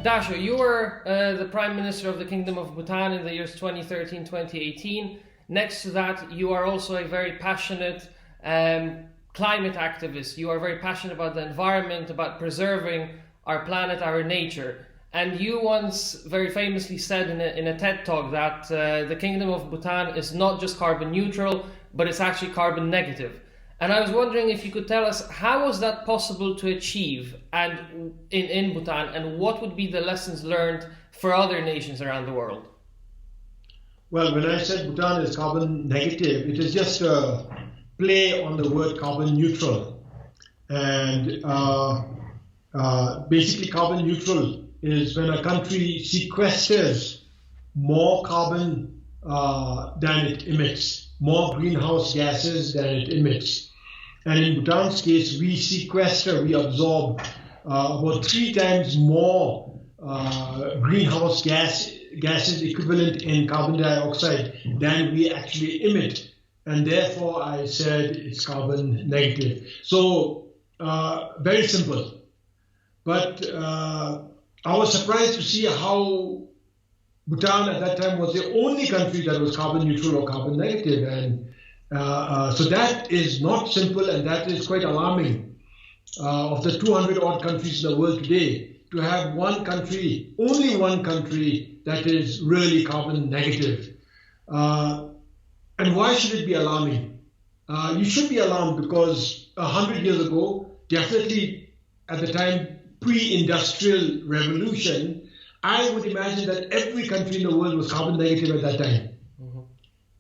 Dasho, you were the Prime Minister of the Kingdom of Bhutan in the years 2013-2018. Next to that, you are also a very passionate climate activist. You are very passionate about the environment, about preserving our planet, our nature. And you once very famously said in a TED Talk that the Kingdom of Bhutan is not just carbon neutral, but it's actually carbon negative. And I was wondering if you could tell us, how was that possible to achieve and in Bhutan, and what would be the lessons learned for other nations around the world? Well, when I said Bhutan is carbon negative, it is just a play on the word carbon neutral. And basically carbon neutral is when a country sequesters more carbon than it emits, more greenhouse gases than it emits. And in Bhutan's case, we sequester, we absorb about 3 times more greenhouse gases equivalent in carbon dioxide than we actually emit. And therefore, I said it's carbon negative. So, very simple. But I was surprised to see how Bhutan at that time was the only country that was carbon neutral or carbon negative. And so that is not simple, and that is quite alarming. Of the 200 odd countries in the world today, to have one country, only one country that is really carbon negative. And why should it be alarming? You should be alarmed because 100 years ago, definitely at the time pre-industrial revolution, I would imagine that every country in the world was carbon negative at that time. Mm-hmm.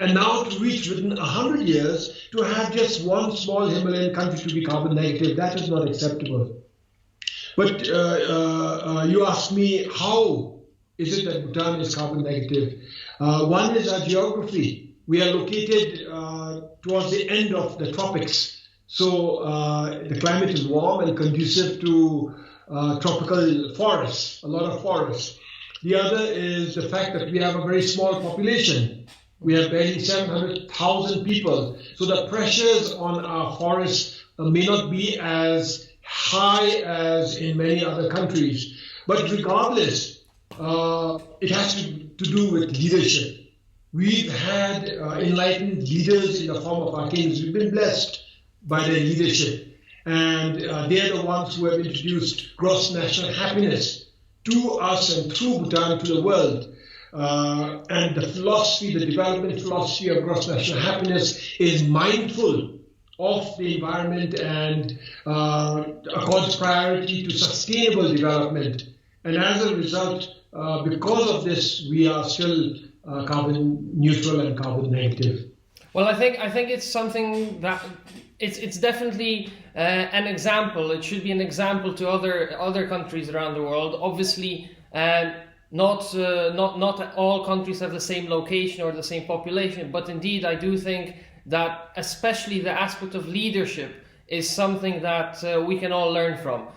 And now to reach within 100 years, to have just one small Himalayan country to be carbon negative, that is not acceptable. But you asked me, how is it that Bhutan is carbon negative? One is our geography. We are located towards the end of the tropics. So the climate is warm and conducive to tropical forests, a lot of forests. The other is the fact that we have a very small population. We have barely 700,000 people. So the pressures on our forests may not be as high as in many other countries. But regardless, it has to do with leadership. We've had enlightened leaders in the form of our kings. We've been blessed by their leadership. And they're the ones who have introduced gross national happiness to us and through Bhutan to the world. And the philosophy, the development philosophy of gross national happiness is mindful of the environment and accords priority to sustainable development. And as a result, because of this, we are still carbon neutral and carbon negative. Well, I think it's something that it's definitely an example. It should be an example to other countries around the world. Obviously, not all countries have the same location or the same population, but indeed, I do think that especially the aspect of leadership is something that we can all learn from.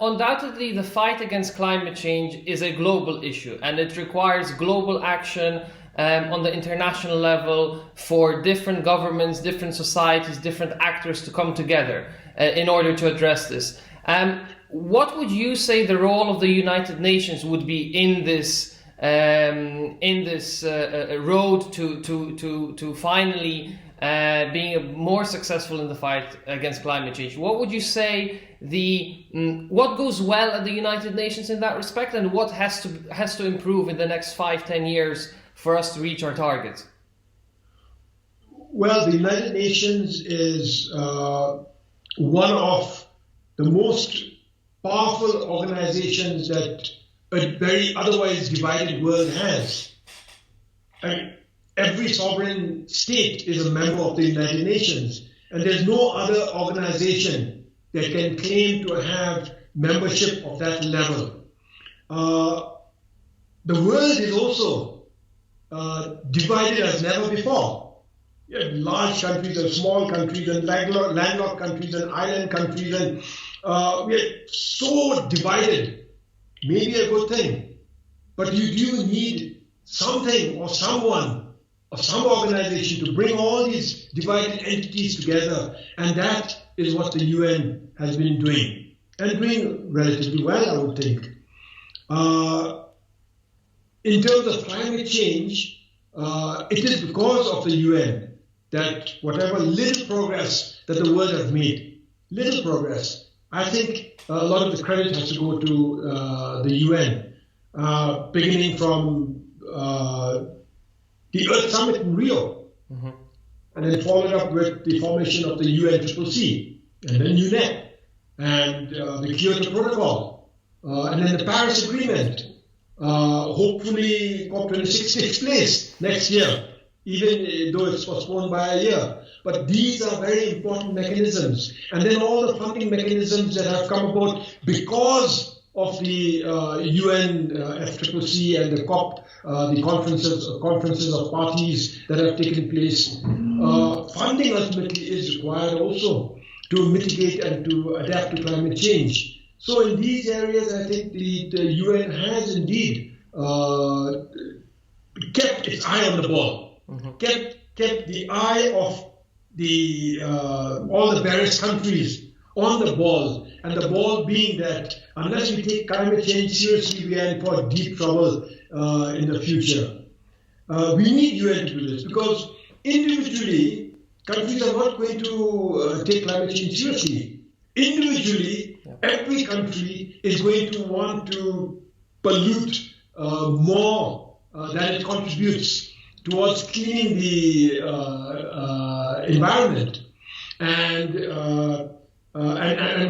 Undoubtedly, the fight against climate change is a global issue, and it requires global action on the international level for different governments, different societies, different actors to come together in order to address this. What would you say the role of the United Nations would be in this road to finally being more successful in the fight against climate change? What would you say what goes well at the United Nations in that respect, and what has to improve in the next 5-10 years for us to reach our targets? Well, the United Nations is one of the most powerful organizations that a very otherwise divided world has. And every sovereign state is a member of the United Nations, and there's no other organization that can claim to have membership of that level. The world is also divided as never before. You have large countries and small countries and landlocked countries and island countries, and we are so divided. Maybe a good thing, but you do need something or someone or some organization to bring all these divided entities together, and that is what the UN has been doing, and doing relatively well, I would think. In terms of climate change, it is because of the UN that whatever little progress that the world has made, little progress, I think a lot of the credit has to go to the UN, beginning from the Earth Summit in Rio, and then followed up with the formation of the UNCCC, and then UNEP, and the Kyoto Protocol, and then the Paris Agreement. Hopefully COP26 takes place next year, even though it's postponed by a year. But these are very important mechanisms. And then all the funding mechanisms that have come about because of the UNFCCC and the COP, the conferences of parties that have taken place. Funding ultimately is required also to mitigate and to adapt to climate change. So in these areas, I think the UN has indeed kept its eye on the ball, kept the eye of the all the various countries on the ball, and the ball being that unless we take climate change seriously, we are in for deep trouble in the future. We need UN to do this because individually, countries are not going to take climate change seriously. Individually, every country is going to want to pollute more than it contributes towards cleaning the environment, and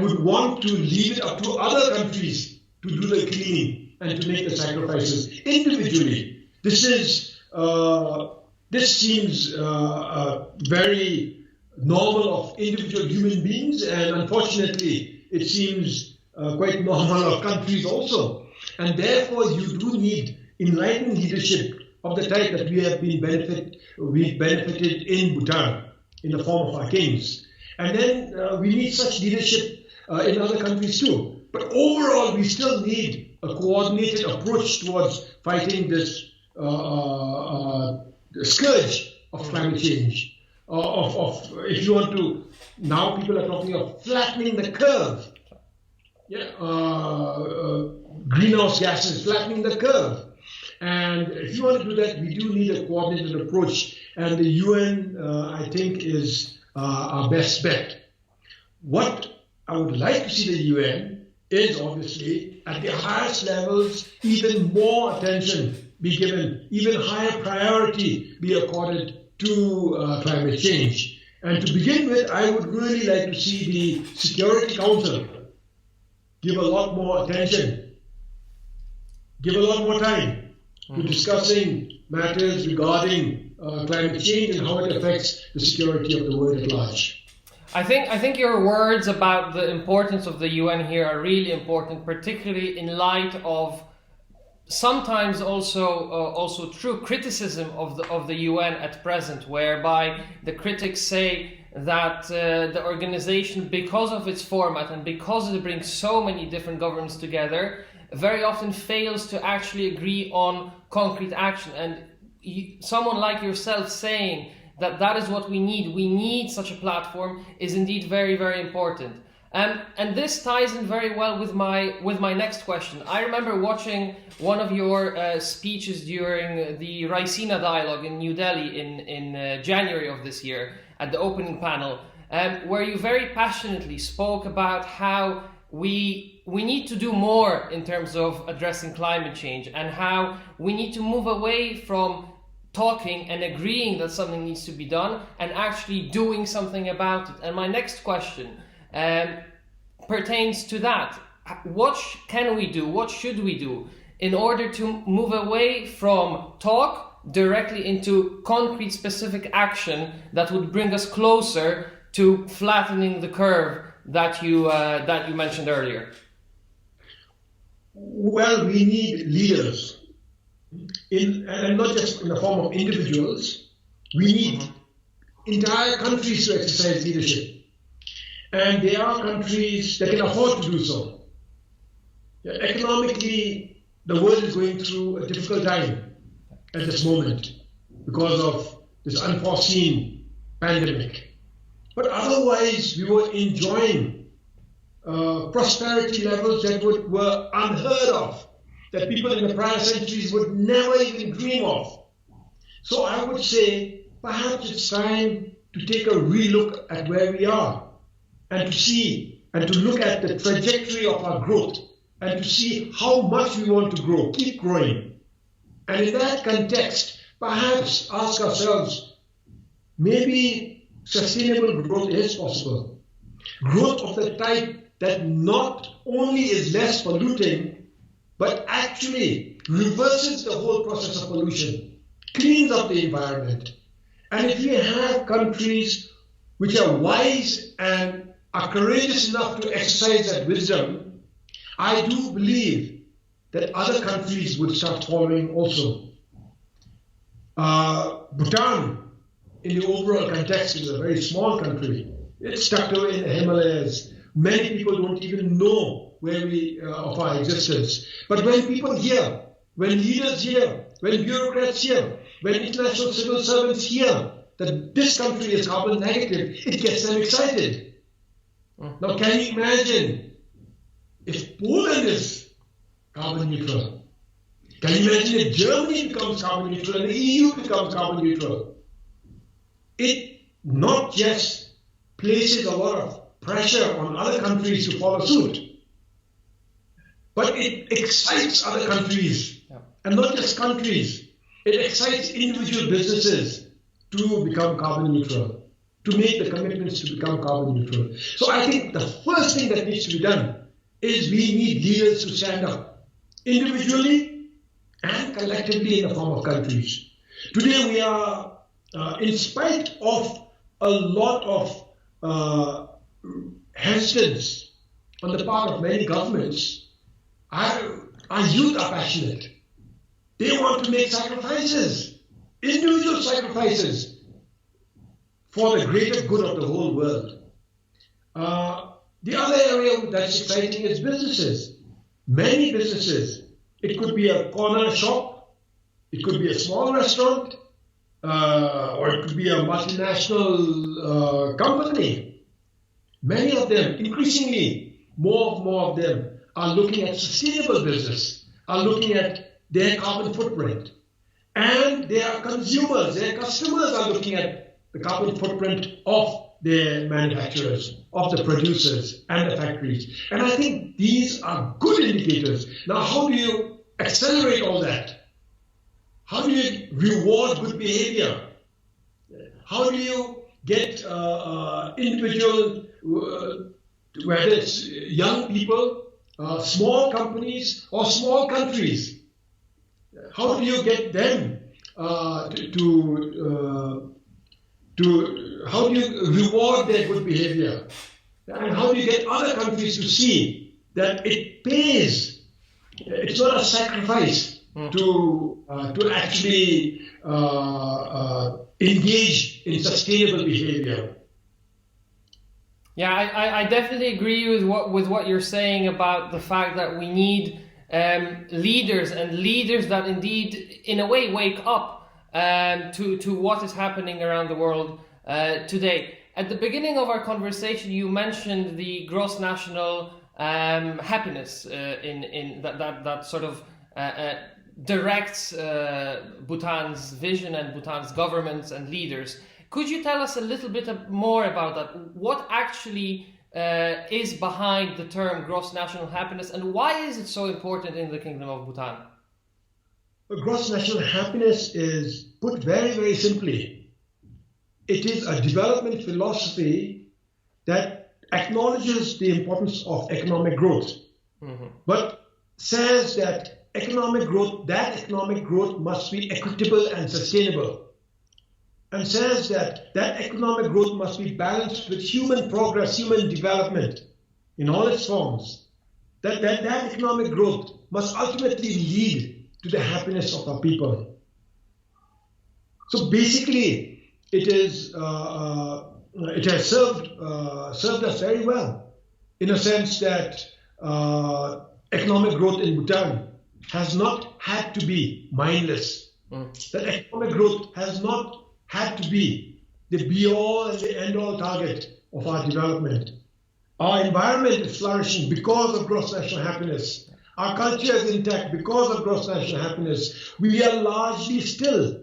would want to leave it up to other countries to do the cleaning and to make the sacrifices individually. This seems very normal of individual human beings, and unfortunately it seems quite normal of countries also. And therefore you do need enlightened leadership of the type that we've benefited in Bhutan in the form of our kings. And then we need such leadership in other countries too. But overall we still need a coordinated approach towards fighting this scourge of climate change. If you want to, now people are talking of flattening the curve. Greenhouse gases, flattening the curve. And if you want to do that, we do need a coordinated approach. And the UN, I think, is our best bet. What I would like to see the UN is obviously at the highest levels, even more attention be given, even higher priority be accorded to climate change. And to begin with, I would really like to see the Security Council give a lot more attention, give a lot more time to discussing matters regarding climate change and how it affects the security of the world at large. I think your words about the importance of the UN here are really important, particularly in light of sometimes also true criticism of the UN at present, whereby the critics say that the organization, because of its format and because it brings so many different governments together, very often fails to actually agree on concrete action. And someone like yourself saying that is what we need such a platform, is indeed very, very important. And this ties in very well with my next question. I remember watching one of your speeches during the Raisina dialogue in New Delhi in January of this year at the opening panel, where you very passionately spoke about how we need to do more in terms of addressing climate change, and how we need to move away from talking and agreeing that something needs to be done and actually doing something about it. And my next question pertains to that. What can we do? What should we do in order to move away from talk directly into concrete specific action that would bring us closer to flattening the curve that you mentioned earlier? Well, we need leaders, and not just in the form of individuals. We need entire countries to exercise leadership. And there are countries that can afford to do so. Economically, the world is going through a difficult time at this moment because of this unforeseen pandemic. But otherwise, we were enjoying prosperity levels that were unheard of that people in the prior centuries would never even dream of. So I would say perhaps it's time to take a relook at where we are and to see and to look at the trajectory of our growth and to see how much we want to grow, keep growing. And in that context, perhaps ask ourselves, maybe sustainable growth is possible. Growth of the type that not only is less polluting, but actually reverses the whole process of pollution, cleans up the environment. And if we have countries which are wise and are courageous enough to exercise that wisdom, I do believe that other countries would start following also. Bhutan, in the overall context, is a very small country. It's tucked away in the Himalayas. Many people don't even know where we of our existence. But when people hear, when leaders hear, when bureaucrats hear, when international civil servants hear that this country is carbon negative, it gets them excited. Now, can you imagine if Poland is carbon neutral? Can you imagine if Germany becomes carbon neutral and the EU becomes carbon neutral? It not just places a lot of pressure on other countries to follow suit, but it excites other countries, and not just countries. It excites individual businesses to become carbon neutral, to make the commitments to become carbon neutral. So I think the first thing that needs to be done is we need leaders to stand up, individually and collectively in the form of countries. Today we are, in spite of a lot of hesitance on the part of many governments, our youth are passionate. They want to make sacrifices, individual sacrifices, for the greater good of the whole world. The other area that's exciting is businesses. Many businesses. It could be a corner shop, it could be a small restaurant, or it could be a multinational company. Many of them, increasingly, more of them, are looking at sustainable business, are looking at their carbon footprint. And their consumers, their customers are looking at the carbon footprint of their manufacturers, of the producers and the factories. And I think these are good indicators. Now, how do you accelerate all that? How do you reward good behavior? How do you get individual, whether it's young people, small companies, or small countries, how do you get them how do you reward their good behavior? And how do you get other countries to see that it pays? It's not a sacrifice to actually engage in sustainable behavior. Yeah, I definitely agree with what you're saying about the fact that we need leaders that indeed, in a way, wake up to what is happening around the world today. At the beginning of our conversation, you mentioned the gross national happiness in that sort of directs Bhutan's vision and Bhutan's governments and leaders. Could you tell us a little bit more about that? What actually is behind the term gross national happiness, and why is it so important in the Kingdom of Bhutan? Gross national happiness is put very, very simply. It is a development philosophy that acknowledges the importance of economic growth, but says that economic growth must be equitable and sustainable, and says that economic growth must be balanced with human progress, human development in all its forms. That economic growth must ultimately lead to the happiness of our people. So basically, it has served us very well, in a sense that economic growth in Bhutan has not had to be mindless. That economic growth has not had to be the be-all and the end-all target of our development. Our environment is flourishing because of gross national happiness. our culture is intact because of gross national happiness. We are largely still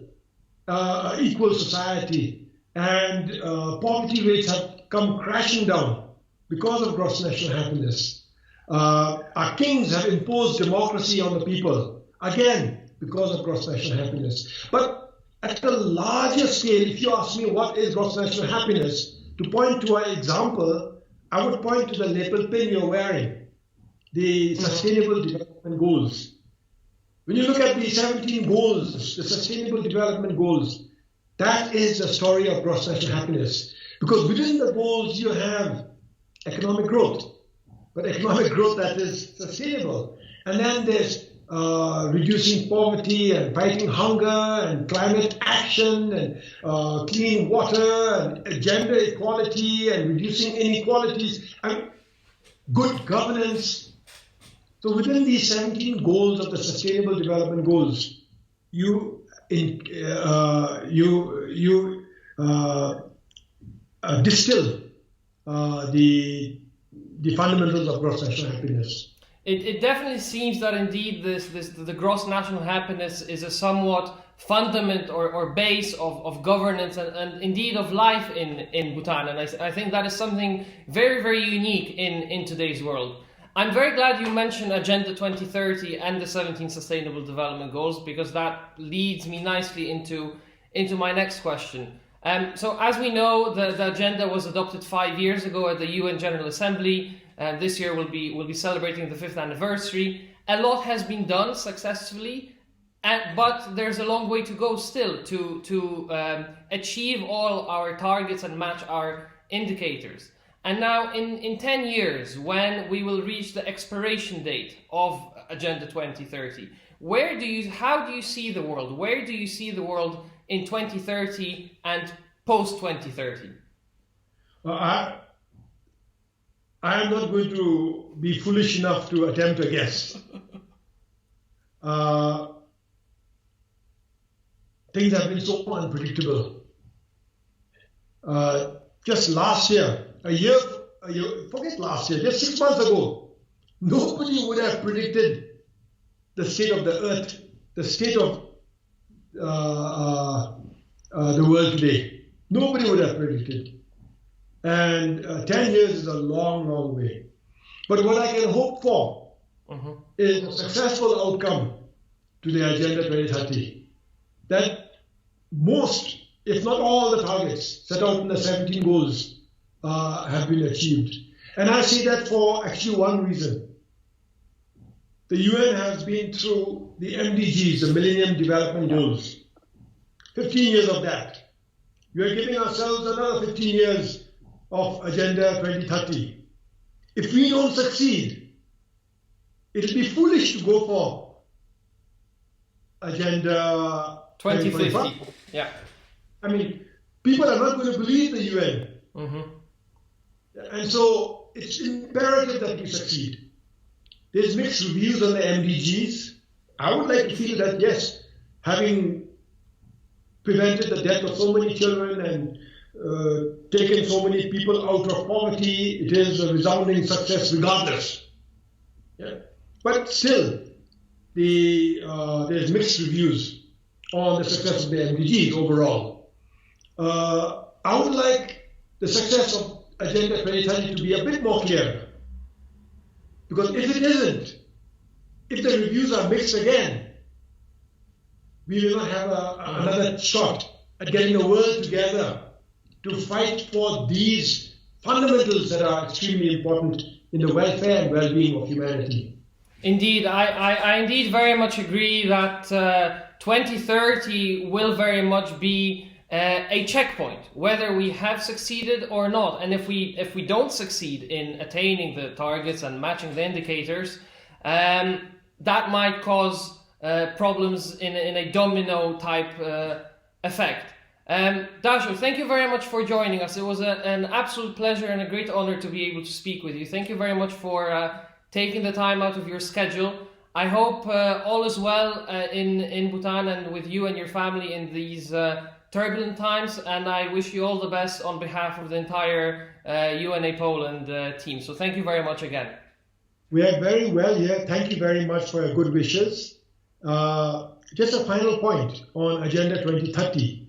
equal society, and poverty rates have come crashing down because of gross national happiness. Our kings have imposed democracy on the people, again, because of gross national happiness. But at the larger scale, if you ask me what is gross national happiness, to point to an example, I would point to the lapel pin you're wearing, the Sustainable Development Goals. When you look at the 17 goals, the Sustainable Development Goals, that is the story of gross national happiness. Because within the goals you have economic growth, but economic growth that is sustainable. And then there's reducing poverty and fighting hunger and climate action and clean water and gender equality and reducing inequalities and good governance. So within these 17 goals of the Sustainable Development Goals, you distill the fundamentals of gross national happiness. It definitely seems that indeed the gross national happiness is a somewhat fundament or base of governance and indeed of life in Bhutan. And I think that is something very, very unique in today's world. I'm very glad you mentioned Agenda 2030 and the 17 Sustainable Development Goals, because that leads me nicely into my next question. So as we know, the agenda was adopted 5 years ago at the UN General Assembly. This year we'll be celebrating the 5th anniversary. A lot has been done successfully, but there's a long way to go still to achieve all our targets and match our indicators. And now in 10 years, when we will reach the expiration date of Agenda 2030, how do you see the world? Where do you see the world in 2030 and post 2030? I am not going to be foolish enough to attempt a guess. Things have been so unpredictable. Just last year, forget last year, just 6 months ago, nobody would have predicted the state of the earth, the state of the world today. Nobody would have predicted. And 10 years is a long, long way. But what I can hope for is a successful outcome to the Agenda 2030. That most, if not all, the targets set out in the 17 goals have been achieved. And I say that for actually one reason. The UN has been through the MDGs, the Millennium Development Goals. 15 years of that. We are giving ourselves another 15 years of Agenda 2030. If we don't succeed, it will be foolish to go for Agenda 2050. Yeah. I mean, people are not going to believe the UN. And so it's imperative that we succeed. There's mixed reviews on the MDGs. I would like to feel that, yes, having prevented the death of so many children and taken so many people out of poverty, it is a resounding success regardless. Yeah. But still, there's mixed reviews on the success of the MDGs overall. I would like the success of Agenda 2030 to be a bit more clear. Because if it isn't, if the reviews are mixed again, we will not have another shot at getting the world together to fight for these fundamentals that are extremely important in the welfare and well-being of humanity. Indeed, I indeed very much agree that 2030 will very much be a checkpoint, whether we have succeeded or not. And if we don't succeed in attaining the targets and matching the indicators, that might cause problems in a domino type effect. Dasho, thank you very much for joining us. It was an absolute pleasure and a great honor to be able to speak with you. Thank you very much for taking the time out of your schedule. I hope all is well in Bhutan and with you and your family in these turbulent times, and I wish you all the best on behalf of the entire UNA Poland team. So thank you very much again. We are very well here. Thank you very much for your good wishes. Just a final point on Agenda 2030.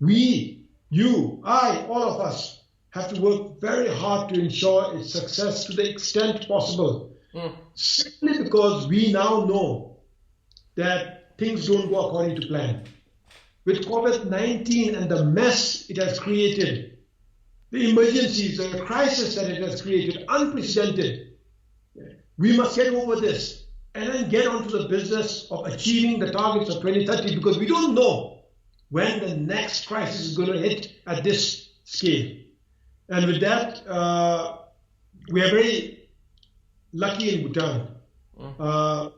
We, you, I, all of us have to work very hard to ensure its success to the extent possible. Simply because we now know that things don't go according to plan. With COVID-19 and the mess it has created, the emergencies, the crisis that it has created, unprecedented, we must get over this and then get onto the business of achieving the targets of 2030, because we don't know when the next crisis is going to hit at this scale. And with that, we are very lucky in Bhutan.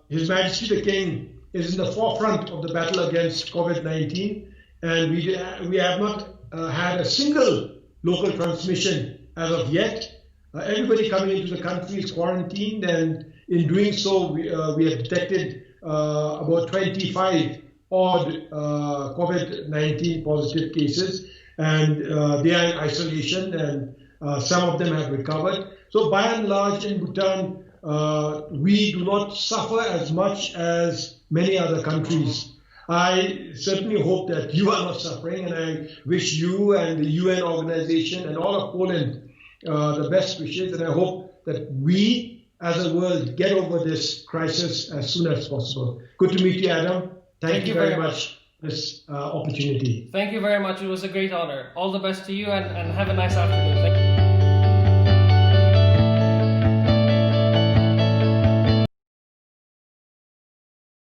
His Majesty the King is in the forefront of the battle against COVID-19, and we have not had a single local transmission as of yet. Everybody coming into the country is quarantined, and in doing so, we have detected about 25 odd COVID-19 positive cases, and they are in isolation, and some of them have recovered. So by and large in Bhutan, we do not suffer as much as many other countries. I certainly hope that you are not suffering, and I wish you and the UN organization and all of Poland the best wishes, and I hope that we as a world get over this crisis as soon as possible. Good to meet you, Adam. Thank you very much for this opportunity. Thank you very much. It was a great honor. All the best to you, and have a nice afternoon. Thank you.